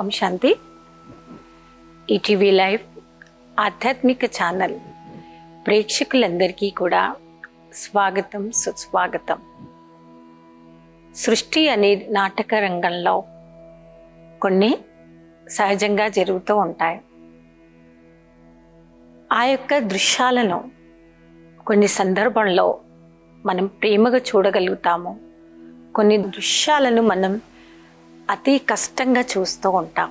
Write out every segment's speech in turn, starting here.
ఓం శాంతి. ETV live ఆధ్యాత్మిక channel ప్రేక్షకులందరికీ కూడా స్వాగతం, సుస్వాగతం. సృష్టి అనే నాటక రంగంలో కొన్ని సహజంగా జరుగుతూ ఉంటాయి. ఆ యొక్క దృశ్యాలను కొన్ని సందర్భంలో మనం ప్రేమగా చూడగలుగుతాము. కొన్ని దృశ్యాలను మనం అతి కష్టంగా చూస్తూ ఉంటాం.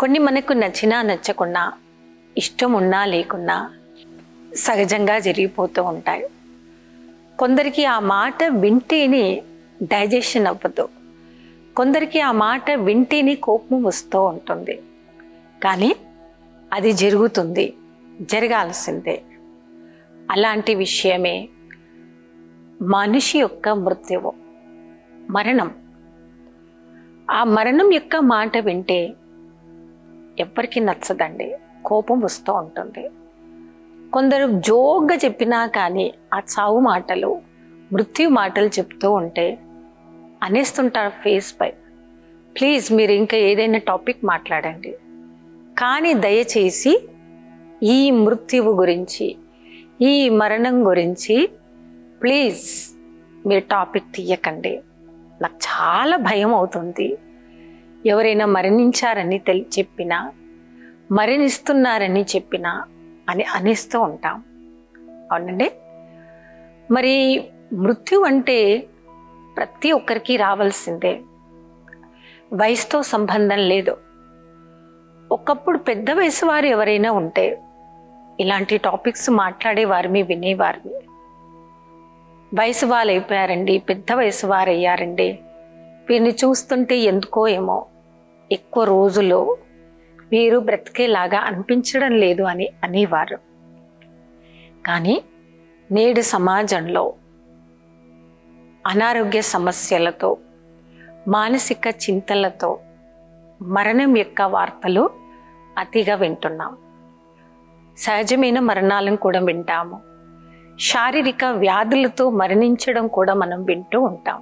కొన్ని మనకు నచ్చినా నచ్చకున్నా, ఇష్టం ఉన్నా లేకున్నా సహజంగా జరిగిపోతూ ఉంటాయి. కొందరికి ఆ మాట వింటేనే డైజెషన్ అవ్వదు, కొందరికి ఆ మాట వింటేనే కోపం వస్తూ ఉంటుంది. కానీ అది జరుగుతుంది, జరగాల్సిందే. అలాంటి విషయమే మనిషి యొక్క మృత్యువు, మరణం. ఆ మరణం యొక్క మాట వింటే ఎవ్వరికి నచ్చదండి, కోపం వస్తూ ఉంటుంది. కొందరు జోగ్గా చెప్పినా కానీ ఆ చావు మాటలు, మృత్యు మాటలు చెప్తూ ఉంటే అనేస్తుంటారు ఫేస్ పై, ప్లీజ్ మీరు ఇంకా ఏదైనా టాపిక్ మాట్లాడండి, కానీ దయచేసి ఈ మృత్యువు గురించి, ఈ మరణం గురించి ప్లీజ్ మీరు టాపిక్ తీయకండి. నాకు చాలా భయం అవుతుంది. ఎవరైనా మరణించారని చెప్పినా, మరణిస్తున్నారని చెప్పినా అని అనేస్తూ ఉంటాం. అవునండి. మరి మృత్యు అంటే ప్రతి ఒక్కరికి రావాల్సిందే, వయసుతో సంబంధం లేదు. ఒకప్పుడు పెద్ద వయసు వారు ఎవరైనా ఉంటే ఇలాంటి టాపిక్స్ మాట్లాడేవారిని, వినేవారిని. వయసు వాళ్ళు అయిపోయారండి, పెద్ద వయసు వారు అయ్యారండి, వీరిని చూస్తుంటే ఎందుకో ఏమో ఎక్కువ రోజులు వీరు బ్రతికేలాగా అనిపించడం లేదు అని అనేవారు. కానీ నేడు సమాజంలో అనారోగ్య సమస్యలతో, మానసిక చింతలతో మరణం యొక్క వార్తలు అతిగా వింటున్నాం. సహజమైన మరణాలను కూడా వింటాము, శారీరక వ్యాధులతో మరణించడం కూడా మనం వింటూ ఉంటాం.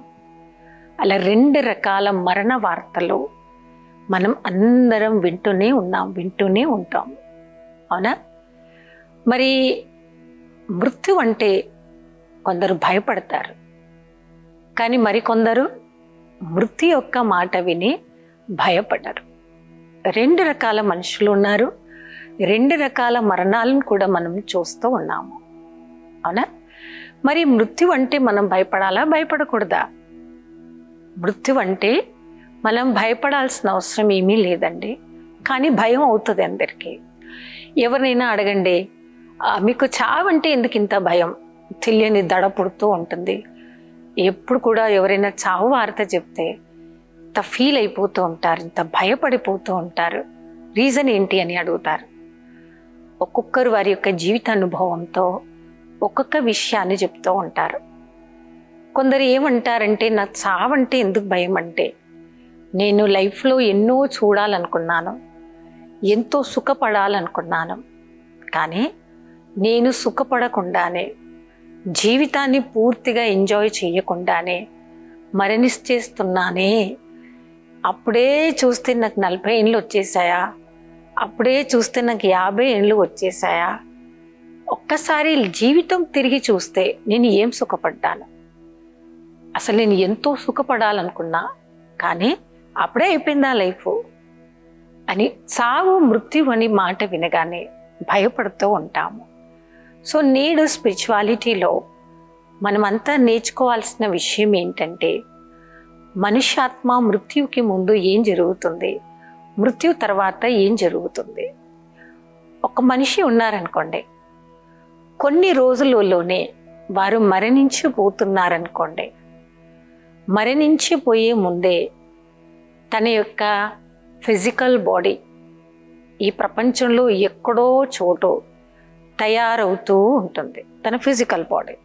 అలా 2 రకాల మరణ వార్తలు మనం అందరం వింటూనే ఉంటాం. అవునా? మరి మృత్యు అంటే కొందరు భయపడతారు, కానీ మరికొందరు మృత్యు యొక్క మాట విని భయపడరు. 2 రకాల మనుషులు ఉన్నారు. 2 రకాల మరణాలను కూడా మనం చూస్తూ ఉన్నాము. అవునా? మరి మృత్యు అంటే మనం భయపడాలా, భయపడకూడదా? మృత్యు అంటే మనం భయపడాల్సిన అవసరం ఏమీ లేదండి, కానీ భయం అవుతుంది అందరికీ. ఎవరినైనా అడగండి, మీకు చావంటే ఎందుకు ఇంత భయం? తెలియని దడ పుడుతూ ఉంటుంది. ఎప్పుడు కూడా ఎవరైనా చావు వార్త చెప్తే ఇంత ఫీల్ అయిపోతూ ఉంటారు, ఇంత భయపడిపోతూ ఉంటారు. రీజన్ ఏంటి అని అడుగుతారు. ఒక్కొక్కరు వారి యొక్క జీవిత అనుభవంతో ఒక్కొక్క విషయాన్ని చెప్తూ ఉంటారు. కొందరు ఏమంటారంటే, నాకు చావంటే ఎందుకు భయం అంటే, నేను లైఫ్లో ఎన్నో చూడాలనుకున్నాను, ఎంతో సుఖపడాలనుకున్నాను, కానీ నేను సుఖపడకుండానే, జీవితాన్ని పూర్తిగా ఎంజాయ్ చేయకుండానే మరణిస్తేస్తున్నానే. అప్పుడే చూస్తే నాకు 40 ఏళ్ళు వచ్చేసాయా, అప్పుడే చూస్తే నాకు 50 ఏళ్ళు వచ్చేసాయా, ఒక్కసారి జీవితం తిరిగి చూస్తే నేను ఏం సుఖపడ్డాను, అసలు నేను ఎంతో సుఖపడాలనుకున్నా, కానీ అప్పుడే అయిపోయిందా లైఫ్ అని చావు, మృత్యు అని మాట వినగానే భయపడుతూ ఉంటాము. సో నేడు స్పిరిచువాలిటీలో మనమంతా నేర్చుకోవాల్సిన విషయం ఏంటంటే, మనుష్యాత్మ మృత్యుకి ముందు ఏం జరుగుతుంది, మృత్యు తర్వాత ఏం జరుగుతుంది. ఒక మనిషి ఉన్నారనుకోండి, కొన్ని రోజులలోనే వారు మరణించిపోతున్నారనుకోండి. మరణించిపోయే ముందే తన యొక్క ఫిజికల్ బాడీ ఈ ప్రపంచంలో ఎక్కడో చోటు తయారవుతూ ఉంటుంది. తన ఫిజికల్ బాడీ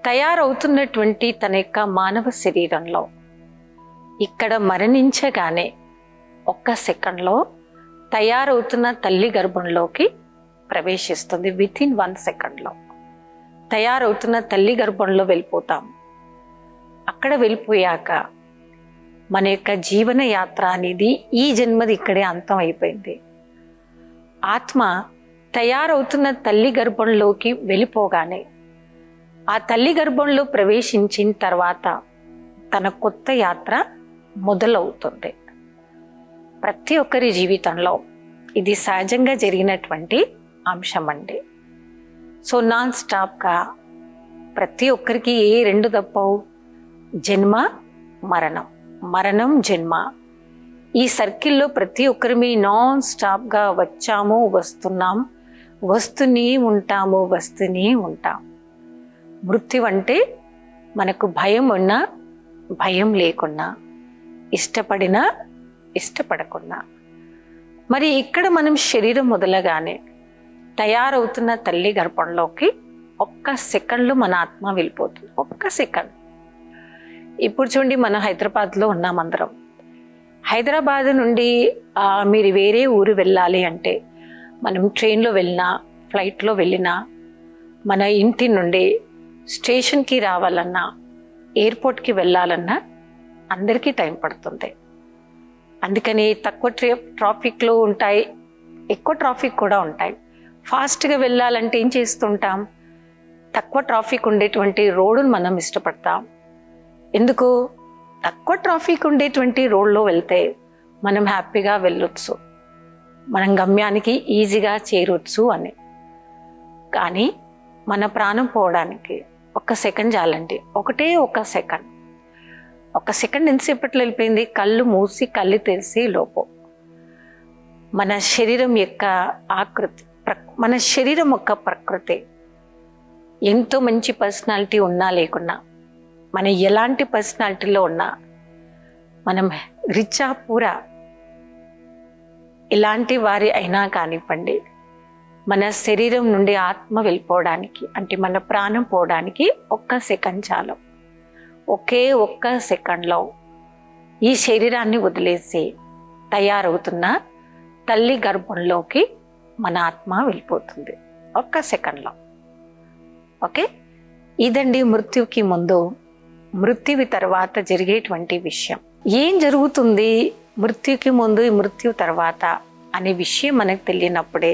తయారవుతున్నటువంటి తన యొక్క మానవ శరీరంలో ఇక్కడ మరణించగానే 1 సెకండ్లో తయారవుతున్న తల్లి గర్భంలోకి ప్రవేశిస్తుంది. వితిన్ 1 సెకండ్లో తయారవుతున్న తల్లి గర్భంలో వెళ్ళిపోతాం. అక్కడ వెళ్ళిపోయాక మన యొక్క జీవన యాత్ర అనేది ఈ జన్మది ఇక్కడే అంతం అయిపోయింది. ఆత్మ తయారవుతున్న తల్లి గర్భంలోకి వెళ్ళిపోగానే ఆ తల్లి గర్భంలో ప్రవేశించిన తర్వాత తన కొత్త యాత్ర మొదలవుతుంది. ప్రతి ఒక్కరి జీవితంలో ఇది సహజంగా జరిగినటువంటి అంశం అండి. సో నాన్ స్టాప్గా ప్రతి ఒక్కరికి ఏ రెండు తప్పవు, జన్మ మరణం, మరణం జన్మ. ఈ సర్కిల్లో ప్రతి ఒక్కరిమి నాన్ స్టాప్గా వచ్చాము, వస్తున్నాం, వస్తూనే ఉంటాము, వస్తూనే ఉంటాం. మృత్యు అంటే మనకు భయం ఉన్నా భయం లేకున్నా, ఇష్టపడినా ఇష్టపడకున్నా. మరి ఇక్కడ మనం శరీరం మొదలగానే తయారవుతున్న తల్లి గర్భంలోకి ఒక్క సెకండ్లో మన ఆత్మ వెళ్ళిపోతుంది. ఒక్క సెకండ్. ఇప్పుడు చూడండి, మనం హైదరాబాద్లో ఉన్నాం అందరం. హైదరాబాద్ నుండి మీరు వేరే ఊరు వెళ్ళాలి అంటే మనం ట్రైన్లో వెళ్ళినా, ఫ్లైట్లో వెళ్ళినా, మన ఇంటి నుండి స్టేషన్కి రావాలన్నా, ఎయిర్పోర్ట్కి వెళ్ళాలన్నా అందరికీ టైం పడుతుంది. అందుకని తక్కువ ట్రాఫిక్లో ఉంటాయి, ఎక్కువ ట్రాఫిక్ కూడా ఉంటాయి. ఫాస్ట్గా వెళ్ళాలంటే ఏం చేస్తుంటాం, తక్కువ ట్రాఫిక్ ఉండేటువంటి రోడ్డును మనం ఇష్టపడతాం. ఎందుకు? తక్కువ ట్రాఫిక్ ఉండేటువంటి రోడ్లో వెళ్తే మనం హ్యాపీగా వెళ్ళొచ్చు, మనం గమ్యానికి ఈజీగా చేరొచ్చు అని. కానీ మన ప్రాణం పోవడానికి ఒక్క సెకండ్ చాలండి. ఒకటే ఒక సెకండ్. ఒక సెకండ్ ఎంతసేపట్లో వెళ్ళిపోయింది? కళ్ళు మూసి కళ్ళు తెరిసి లోపు మన శరీరం యొక్క ఆకృతి, మన శరీరం యొక్క ప్రకృతి ఎంతో మంచి పర్సనాలిటీ ఉన్నా లేకున్నా, మన ఎలాంటి పర్సనాలిటీలో ఉన్నా, మనం రిచా పూరా ఎలాంటి వారి అయినా కానివ్వండి, మన శరీరం నుండి ఆత్మ వెళ్ళిపోవడానికి, అంటే మన ప్రాణం పోవడానికి ఒక్క సెకండ్ చాలు. ఒకే ఒక్క సెకండ్లో ఈ శరీరాన్ని వదిలేసి తయారవుతున్న తల్లి గర్భంలోకి మన ఆత్మ వెళ్ళిపోతుంది ఒక్క సెకండ్లో. ఓకే, ఇదండి మృత్యుకి ముందు, మృత్యువి తర్వాత జరిగేటువంటి విషయం. ఏం జరుగుతుంది మృత్యుకి ముందు, మృత్యు తర్వాత అనే విషయం మనకు తెలియనప్పుడే,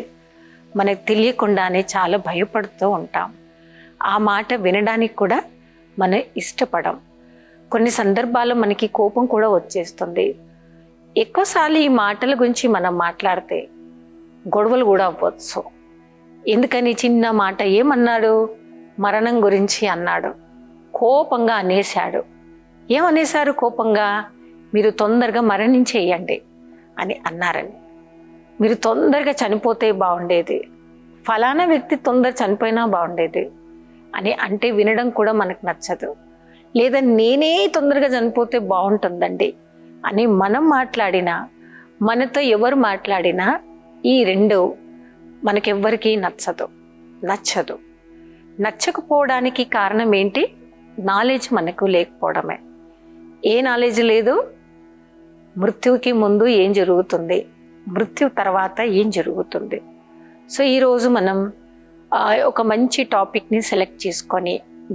మనకు తెలియకుండానే చాలా భయపడుతూ ఉంటాం. ఆ మాట వినడానికి కూడా మనం ఇష్టపడం. కొన్ని సందర్భాల్లో మనకి కోపం కూడా వచ్చేస్తుంది. ఎక్కువసార్లు ఈ మాటల గురించి మనం మాట్లాడితే గొడవలు కూడా అవ్వచ్చు. ఎందుకని? చిన్న మాట ఏమన్నాడు, మరణం గురించి అన్నాడు, కోపంగా అనేశాడు. ఏమనేశారు కోపంగా? మీరు తొందరగా మరణించేయండి అని అన్నారని. మీరు తొందరగా చనిపోతే బాగుండేది, ఫలానా వ్యక్తి తొందర చనిపోయినా బాగుండేది అని అంటే వినడం కూడా మనకు నచ్చదు. లేదా నేనే తొందరగా చనిపోతే బాగుంటుందండి అని మనం మాట్లాడినా, మనతో ఎవరు మాట్లాడినా ఈ రెండు మనకెవ్వరికీ నచ్చదు. నచ్చకపోవడానికి కారణం ఏంటి? నాలెడ్జ్ మనకు లేకపోవడమే. ఏ నాలెడ్జ్ లేదు? మృత్యువుకి ముందు ఏం జరుగుతుంది, మృత్యు తర్వాత ఏం జరుగుతుంది. సో ఈరోజు మనం ఒక మంచి టాపిక్ని సెలెక్ట్ చేసుకొని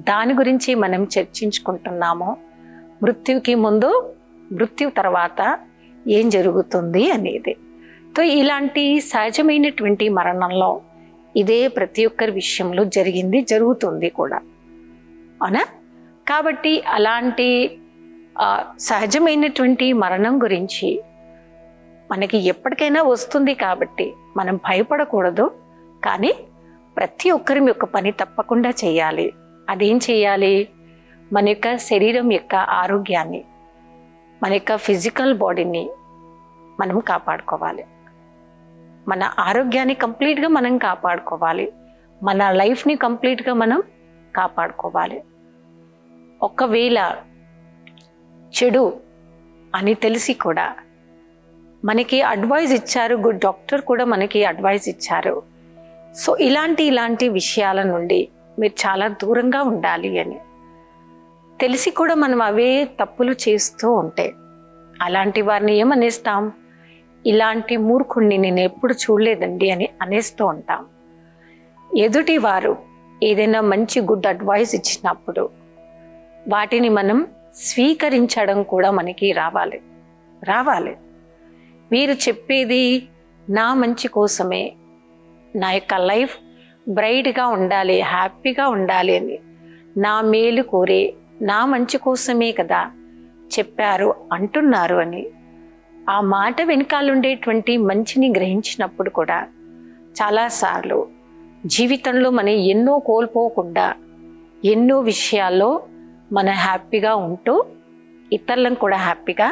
దాని గురించి మనం చర్చించుకుంటున్నాము. మృత్యువుకి ముందు, మృత్యు తర్వాత ఏం జరుగుతుంది అనేది. సో ఇలాంటి సహజమైనటువంటి మరణంలో ఇదే ప్రతి ఒక్కరి విషయంలో జరిగింది, జరుగుతుంది కూడా, అవునా? కాబట్టి అలాంటి సహజమైనటువంటి మరణం గురించి మనకి ఎప్పటికైనా వస్తుంది కాబట్టి మనం భయపడకూడదు. కానీ ప్రతి ఒక్కరి యొక్క పని తప్పకుండా చేయాలి. అదేం చేయాలి? మన యొక్క శరీరం యొక్క ఆరోగ్యాన్ని, మన యొక్క ఫిజికల్ బాడీని మనం కాపాడుకోవాలి. మన ఆరోగ్యాన్ని కంప్లీట్గా మనం కాపాడుకోవాలి. మన లైఫ్ని కంప్లీట్గా మనం కాపాడుకోవాలి. ఒకవేళ చెడు అని తెలిసి కూడా మనకి అడ్వైజ్ ఇచ్చారు, గుడ్ డాక్టర్ కూడా మనకి అడ్వైజ్ ఇచ్చారు, సో ఇలాంటి విషయాల నుండి మీరు చాలా దూరంగా ఉండాలి అని తెలిసి కూడా మనం అవే తప్పులు చేస్తూ ఉంటే అలాంటి వారిని ఏమనేస్తాం? ఇలాంటి మూర్ఖుణ్ణి నేను ఎప్పుడు చూడలేదండి అని అనేస్తూ ఉంటాం. ఎదుటి వారు ఏదైనా మంచి గుడ్ అడ్వైస్ ఇచ్చినప్పుడు వాటిని మనం స్వీకరించడం కూడా మనకి రావాలి. మీరు చెప్పేది నా మంచి కోసమే, నా యొక్క లైఫ్ బ్రైట్గా ఉండాలి, హ్యాపీగా ఉండాలి అని, నా మేలు కోరే నా మంచి కోసమే కదా చెప్పారు అంటున్నారు అని ఆ మాట వెనకాలండేటువంటి మంచిని గ్రహించినప్పుడు కూడా చాలాసార్లు జీవితంలో మనం ఎన్నో కోల్పోకుండా ఎన్నో విషయాల్లో మనం హ్యాపీగా ఉంటూ ఇతరులను కూడా హ్యాపీగా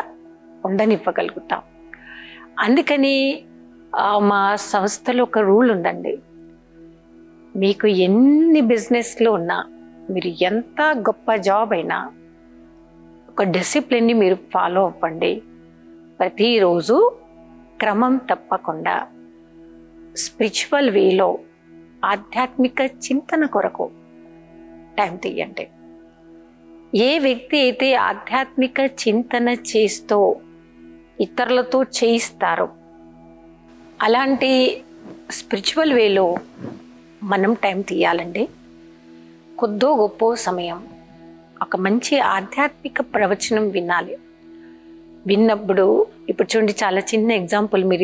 ఉండనివ్వగలుగుతాం. అందుకని మా సంస్థలో ఒక రూల్ ఉందండి. మీకు ఎన్ని బిజినెస్లు ఉన్నా, మీరు ఎంత గొప్ప జాబ్ అయినా, ఒక డిసిప్లిన్ని మీరు ఫాలో అవ్వండి. ప్రతిరోజు క్రమం తప్పకుండా స్పిరిచువల్ వేలో ఆధ్యాత్మిక చింతన కొరకు టైం తీయండి. ఏ వ్యక్తి అయితే ఆధ్యాత్మిక చింతన చేస్తూ ఇతరులతో చేయిస్తారో అలాంటి స్పిరిచువల్ వేలో మనం టైం తీయాలండి. కొద్దో గొప్ప సమయం ఒక మంచి ఆధ్యాత్మిక ప్రవచనం వినాలి. విన్నప్పుడు ఇప్పుడు చూడండి, చాలా చిన్న ఎగ్జాంపుల్ మీరు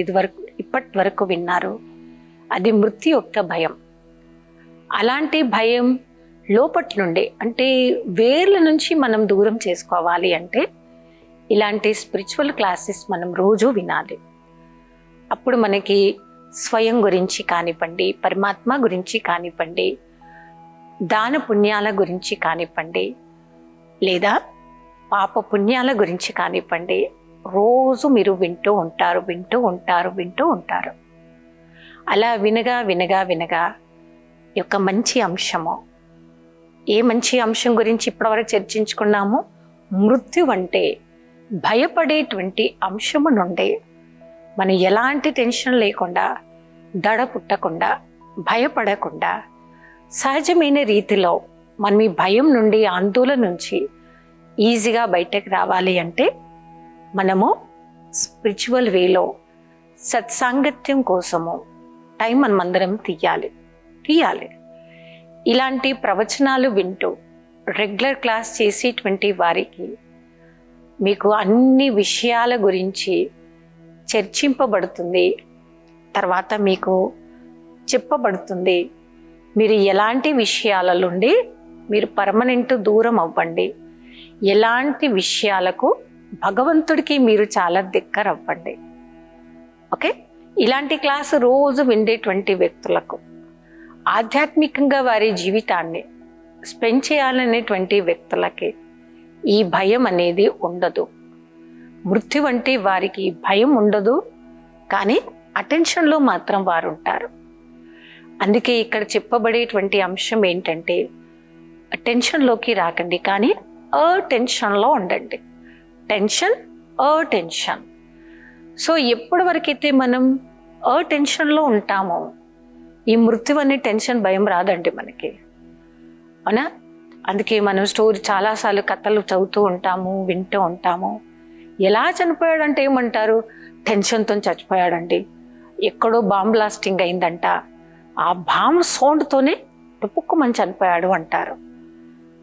ఇప్పటి వరకు విన్నారు. అది మృత్యు యొక్క భయం. అలాంటి భయం లోపటి నుండి, అంటే వేర్ల నుంచి మనం దూరం చేసుకోవాలి అంటే ఇలాంటి స్పిరిచువల్ క్లాసెస్ మనం రోజు వినాలి. అప్పుడు మనకి స్వయం గురించి కానివ్వండి, పరమాత్మ గురించి కానివ్వండి, దాన పుణ్యాల గురించి కానివ్వండి, లేదా పాప పుణ్యాల గురించి కానివ్వండి, రోజు మీరు వింటూ ఉంటారు. అలా వినగా యొక్క మంచి అంశము, ఏ మంచి అంశం గురించి ఇప్పటివరకు చర్చించుకున్నామో, మృత్యు అంటే భయపడేటువంటి అంశము నుండి మనం ఎలాంటి టెన్షన్ లేకుండా, దడ పుట్టకుండా, భయపడకుండా సహజమైన రీతిలో మనం ఈ భయం నుండి, ఆందోళన నుంచి ఈజీగా బయటకు రావాలి అంటే మనము స్పిరిచువల్ వేలో సత్సాంగత్యం కోసము టైం మనమందరం తీయాలి. ఇలాంటి ప్రవచనాలు వింటూ రెగ్యులర్ క్లాస్ చేసేటువంటి వారికి మీకు అన్ని విషయాల గురించి చర్చింపబడుతుంది, తర్వాత మీకు చెప్పబడుతుంది. మీరు ఎలాంటి విషయాల నుండి మీరు పర్మనెంట్ దూరం అవ్వండి, ఎలాంటి విషయాలకు భగవంతుడికి మీరు చాలా దగ్గర అవ్వండి. ఓకే, ఇలాంటి క్లాసు రోజు విండేటువంటి వ్యక్తులకు, ఆధ్యాత్మికంగా వారి జీవితాన్ని స్పెండ్ చేయాలనేటువంటి వ్యక్తులకి ఈ భయం అనేది ఉండదు. మృత్యు అంటే వారికి భయం ఉండదు, కానీ అటెన్షన్లో మాత్రం వారు ఉంటారు. అందుకే ఇక్కడ చెప్పబడేటువంటి అంశం ఏంటంటే టెన్షన్లోకి రాకండి, కానీ టెన్షన్లో ఉండండి. టెన్షన్. సో ఎప్పటి వరకైతే మనం టెన్షన్లో ఉంటామో ఈ మృత్యు అనే టెన్షన్, భయం రాదండి మనకి, అవునా? అందుకే మనం స్టోరీ చాలాసార్లు కథలు చదువుతూ ఉంటాము, వింటూ ఉంటాము. ఎలా చనిపోయాడంటే ఏమంటారు, టెన్షన్తో చచ్చిపోయాడండి, ఎక్కడో బాంబ్ బ్లాస్టింగ్ అయిందంట, ఆ బాంబ్ సౌండ్తోనే టుపుక్కుమని చనిపోయాడు అంటారు.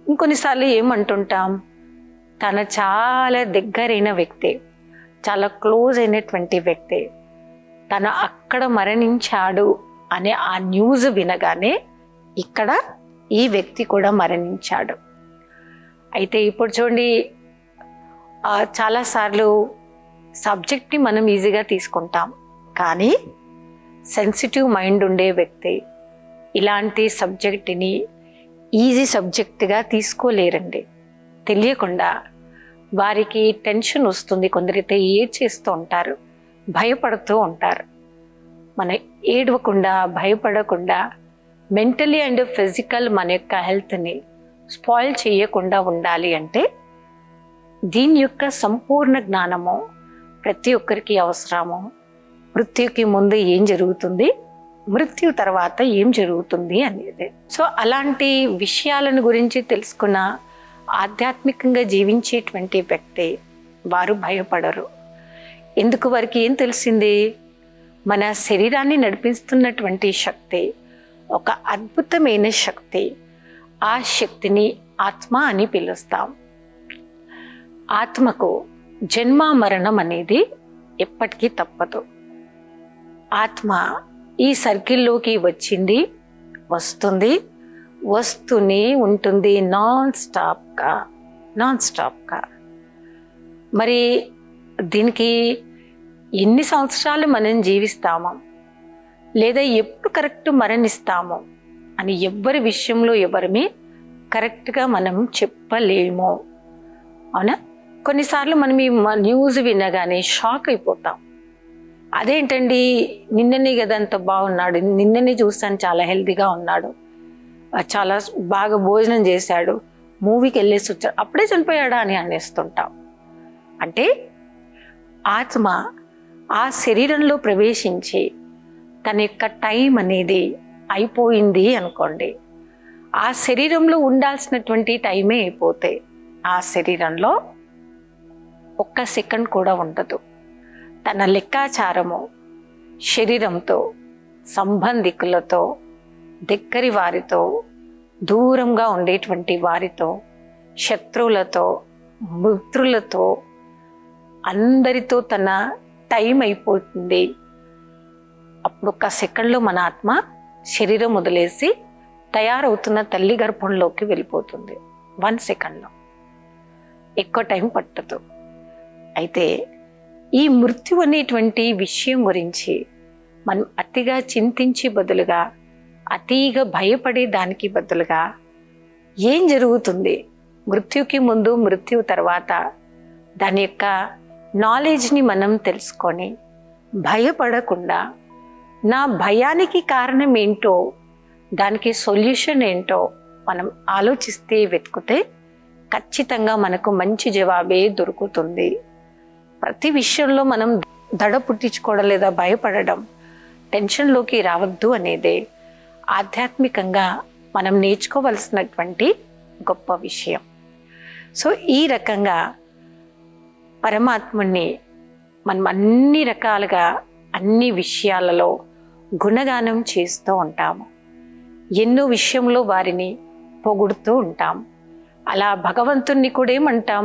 ఇంకొన్నిసార్లు ఏమంటుంటాం, తన చాలా దగ్గరైన వ్యక్తి, చాలా క్లోజ్ అయినటువంటి వ్యక్తి తను అక్కడ మరణించాడు అనే ఆ న్యూస్ వినగానే ఇక్కడ ఈ వ్యక్తి కూడా మరణించాడు. అయితే ఇప్పుడు చూడండి, చాలాసార్లు సబ్జెక్ట్ని మనం ఈజీగా తీసుకుంటాం, కానీ సెన్సిటివ్ మైండ్ ఉండే వ్యక్తి ఇలాంటి సబ్జెక్ట్ని ఈజీ సబ్జెక్ట్గా తీసుకోలేరండి. తెలియకుండా వారికి టెన్షన్ వస్తుంది, కొందరైతే ఏడ్చేస్తూ ఉంటారు, భయపడుతూ ఉంటారు. మనం ఏడవకుండా, భయపడకుండా, మెంటలీ అండ్ ఫిజికల్ మన యొక్క హెల్త్ని స్పాయిల్ చేయకుండా ఉండాలి అంటే దీని యొక్క సంపూర్ణ జ్ఞానము ప్రతి ఒక్కరికి అవసరము. మృత్యుకి ముందు ఏం జరుగుతుంది, మృత్యు తర్వాత ఏం జరుగుతుంది అనేది. సో అలాంటి విషయాలను గురించి తెలుసుకున్న ఆధ్యాత్మికంగా జీవించేటువంటి వ్యక్తి వారు భయపడరు. ఎందుకు? వారికి ఏం తెలిసింది, మన శరీరాన్ని నడిపిస్తున్నటువంటి శక్తి ఒక అద్భుతమైన శక్తి. ఆ శక్తిని ఆత్మ అని పిలుస్తాం. ఆత్మకు జన్మ మరణం అనేది ఎప్పటికీ తప్పదు. ఆత్మ ఈ సర్కిల్లోకి వచ్చింది, వస్తూనే ఉంటుంది నాన్ స్టాప్గా. మరి దీనికి ఎన్ని సంవత్సరాలు మనం జీవిస్తామో లేదా ఎప్పుడు కరెక్ట్ మరణిస్తామో అని ఎవ్వరి విషయంలో ఎవరిమి కరెక్ట్గా మనం చెప్పలేము. అవునా? కొన్నిసార్లు మనం ఈ న్యూస్ వినగానే షాక్ అయిపోతాం. అదేంటండి, నిన్ననే కదా అంత బాగున్నాడు, నిన్ననే చూస్తాను చాలా హెల్తీగా ఉన్నాడు, చాలా బాగా భోజనం చేశాడు, మూవీకి వెళ్ళేసి వచ్చాడు, అప్పుడే చనిపోయాడా అని అనేస్తుంటాం. అంటే ఆత్మ ఆ శరీరంలో ప్రవేశించి తన యొక్క టైం అనేది అయిపోయింది అనుకోండి, ఆ శరీరంలో ఉండాల్సినటువంటి టైమే అయిపోతే ఆ శరీరంలో ఒక్క సెకండ్ కూడా ఉండదు. తన లెక్కాచారము శరీరంతో, సంబంధికులతో, దగ్గరి వారితో, దూరంగా ఉండేటువంటి వారితో, శత్రువులతో, మిత్రులతో, అందరితో తన టైం అయిపోతుంది. అప్పుడు ఒక్క సెకండ్లో మన ఆత్మ శరీరం వదిలేసి తయారవుతున్న తల్లి గర్భంలోకి వెళ్ళిపోతుంది. 1 సెకండ్లో, ఎక్కువ టైం పట్టదు. అయితే ఈ మృత్యు అనేటువంటి విషయం గురించి మనం అతిగా చింతించే బదులుగా, అతిగా భయపడే దానికి బదులుగా ఏం జరుగుతుంది మృత్యుకి ముందు, మృత్యు తర్వాత, దాని యొక్క నాలెడ్జ్ని మనం తెలుసుకొని భయపడకుండా నా భయానికి కారణం ఏంటో, దానికి సొల్యూషన్ ఏంటో మనం ఆలోచిస్తే, వెతికితే ఖచ్చితంగా మనకు మంచి జవాబే దొరుకుతుంది. ప్రతి విషయంలో మనం దడ పుట్టించుకోవడం లేదా భయపడడం, టెన్షన్లోకి రావద్దు అనేదే ఆధ్యాత్మికంగా మనం నేర్చుకోవలసినటువంటి గొప్ప విషయం. సో ఈ రకంగా పరమాత్ముని మనం అన్ని రకాలుగా, అన్ని విషయాలలో గుణగానం చేస్తూ ఉంటాము. ఎన్నో విషయంలో వారిని పొగుడుతూ ఉంటాం. అలా భగవంతుణ్ణి కూడా ఏమంటాం,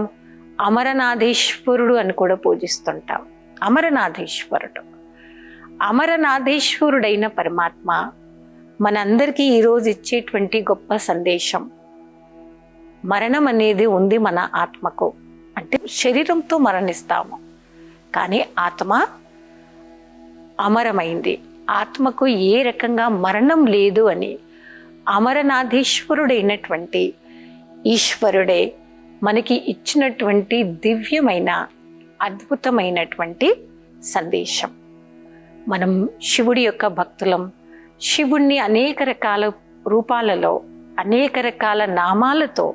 అమరనాథేశ్వరుడు అని కూడా పూజిస్తుంటాం. అమరనాథేశ్వరుడైన పరమాత్మ మనందరికీ ఈరోజు ఇచ్చేటువంటి గొప్ప సందేశం, మరణం అనేది ఉంది మన ఆత్మకు. అంటే శరీరంతో మరణిస్తాము, కానీ ఆత్మ అమరమైంది. ఆత్మకు ఏ రకంగా మరణం లేదు అని అమరనాథేశ్వరుడైనటువంటి ఈశ్వరుడే మనకి ఇచ్చినటువంటి దివ్యమైన, అద్భుతమైనటువంటి సందేశం. మనం శివుడి యొక్క భక్తులం. శివుణ్ణి అనేక రకాల రూపాలలో, అనేక రకాల నామాలతో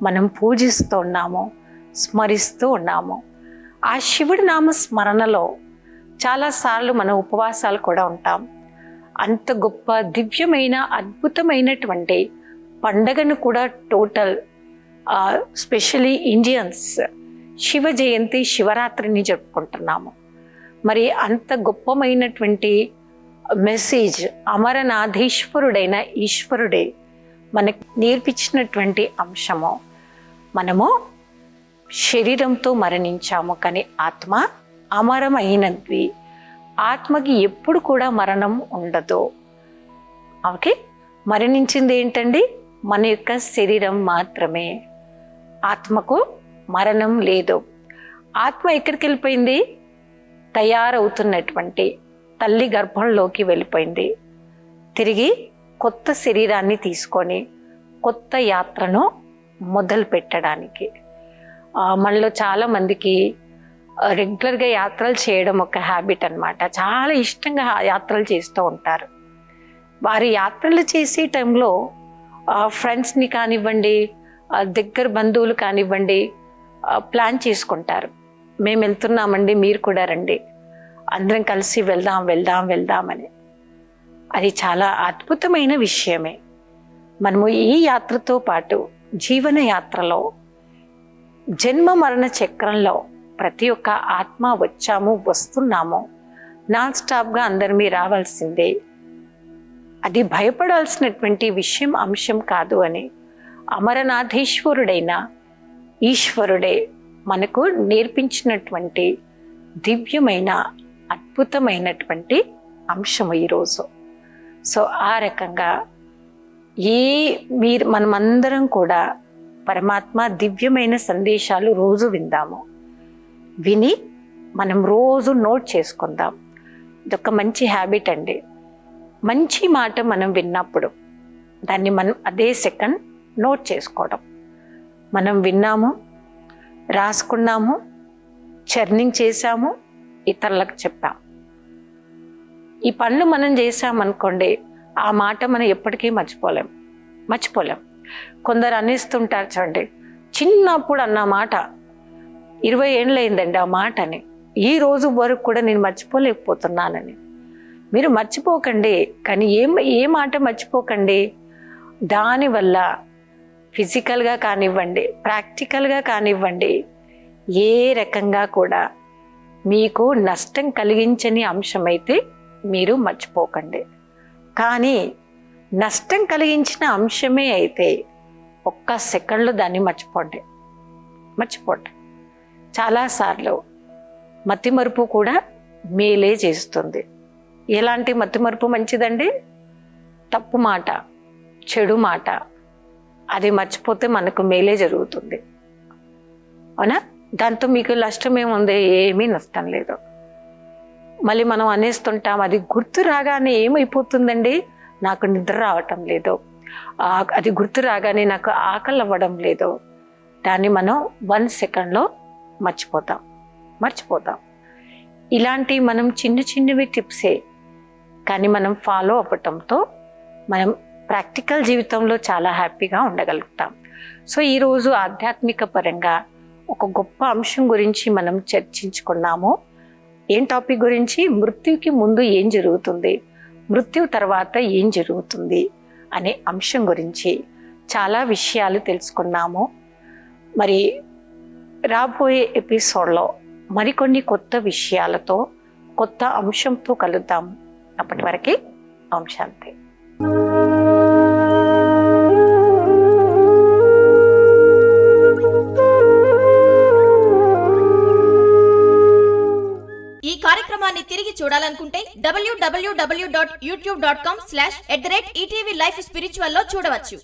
మనం పూజిస్తూ ఉన్నాము, స్మరిస్తూ ఉన్నాము. ఆ శివుడి నామ స్మరణలో చాలాసార్లు మనం ఉపవాసాలు కూడా ఉంటాం. అంత గొప్ప దివ్యమైన, అద్భుతమైనటువంటి పండగను కూడా టోటల్, స్పెషలీ ఇండియన్స్ శివ జయంతి, శివరాత్రిని జరుపుకుంటున్నాము. మరి అంత గొప్పమైనటువంటి మెసేజ్ అమరనాథేశ్వరుడైన ఈశ్వరుడే మనకు నేర్పించినటువంటి అంశము. మనము శరీరంతో మరణించాము, కానీ ఆత్మ అమరమైనది. ఆత్మకి ఎప్పుడు కూడా మరణం ఉండదు. ఓకే, మరణించింది ఏంటండి? మన యొక్క శరీరం మాత్రమే. ఆత్మకు మరణం లేదు. ఆత్మ ఎక్కడికి వెళ్ళిపోయింది? తయారవుతున్నటువంటి తల్లి గర్భంలోకి వెళ్ళిపోయింది. తిరిగి కొత్త శరీరాన్ని తీసుకొని కొత్త యాత్రను మొదలు పెట్టడానికి. మనలో చాలా మందికి రెగ్యులర్గా యాత్రలు చేయడం ఒక హ్యాబిట్ అన్నమాట. చాలా ఇష్టంగా యాత్రలు చేస్తూ ఉంటారు. వారి యాత్రలు చేసే టైంలో ఫ్రెండ్స్ని కానివ్వండి, దగ్గర బంధువులు కానివ్వండి, ప్లాన్ చేసుకుంటారు. మేము వెళ్తున్నామండి, మీరు కూడా రండి, అందరం కలిసి వెళ్దామని. అది చాలా అద్భుతమైన విషయమే. మనము ఈ యాత్రతో పాటు జీవన యాత్రలో, జన్మ మరణ చక్రంలో ప్రతి ఒక్క ఆత్మ వస్తున్నాము. నాన్ స్టాప్గా అందరిమీ రావాల్సిందే. అది భయపడాల్సినటువంటి అంశం కాదు అని అమరనాథేశ్వరుడైన ఈశ్వరుడే మనకు నేర్పించినటువంటి దివ్యమైన అద్భుతమైనటువంటి అంశము ఈరోజు. సో ఆ రకంగా మనమందరం కూడా పరమాత్మ దివ్యమైన సందేశాలు రోజు విందాము, విని మనం రోజు నోట్ చేసుకుందాం. ఇదొక మంచి హ్యాబిట్ అండి. మంచి మాట మనం విన్నప్పుడు దాన్ని మనం అదే సెకండ్ నోట్ చేసుకోవడం. మనం విన్నాము, రాసుకున్నాము, చర్నింగ్ చేశాము, ఇతరులకు చెప్పాం. ఈ పనులు మనం చేసామనుకోండి, ఆ మాట మనం ఎప్పటికీ మర్చిపోలేం. కొందరు అనేస్తుంటారు చూడండి, చిన్నప్పుడు అన్న మాట 20 ఏళ్ళు అయిందండి ఆ మాటని, ఈ రోజు వరకు కూడా నేను మర్చిపోలేకపోతున్నానని. మీరు మర్చిపోకండి, కానీ ఏ మాట మర్చిపోకండి. దానివల్ల ఫిజికల్గా కానివ్వండి, ప్రాక్టికల్గా కానివ్వండి, ఏ రకంగా కూడా మీకు నష్టం కలిగించని అంశమైతే మీరు మర్చిపోకండి. కానీ నష్టం కలిగించిన అంశమే అయితే ఒక్క సెకండ్లో దాన్ని మర్చిపోండి. చాలాసార్లు మతిమరుపు కూడా మేలే చేస్తుంది. ఎలాంటి మతిమరుపు మంచిదండి? తప్పు మాట, చెడు మాట, అది మర్చిపోతే మనకు మేలే జరుగుతుంది. అవునా? దాంతో మీకు నష్టం ఏముంది? ఏమీ నష్టం లేదు. మళ్ళీ మనం అనేస్తుంటాం, అది గుర్తు రాగానే ఏమైపోతుందండి, నాకు నిద్ర రావటం లేదు, అది గుర్తు రాగానే నాకు ఆకలి అవ్వడం లేదు. దాన్ని మనం 1 సెకండ్లో మర్చిపోతాం. ఇలాంటి మనం చిన్నవి టిప్సే, కానీ మనం ఫాలో అవ్వటంతో మనం ప్రాక్టికల్ జీవితంలో చాలా హ్యాపీగా ఉండగలుగుతాం. సో ఈరోజు ఆధ్యాత్మిక పరంగా ఒక గొప్ప అంశం గురించి మనం చర్చించుకున్నాము. ఏం టాపిక్ గురించి? మృత్యుకి ముందు ఏం జరుగుతుంది, మృత్యు తర్వాత ఏం జరుగుతుంది అనే అంశం గురించి చాలా విషయాలు తెలుసుకున్నాము. మరి రాబోయే ఎపిసోడ్లో మరికొన్ని కొత్త విషయాలతో, కొత్త అంశంతో కలుద్దాం. అప్పటి వరకు ఓం శాంతి. ఈ కార్యక్రమాన్ని తిరిగి చూడాలనుకుంటే www.youtube.com/@ETV Life Spiritual లో చూడవచ్చు.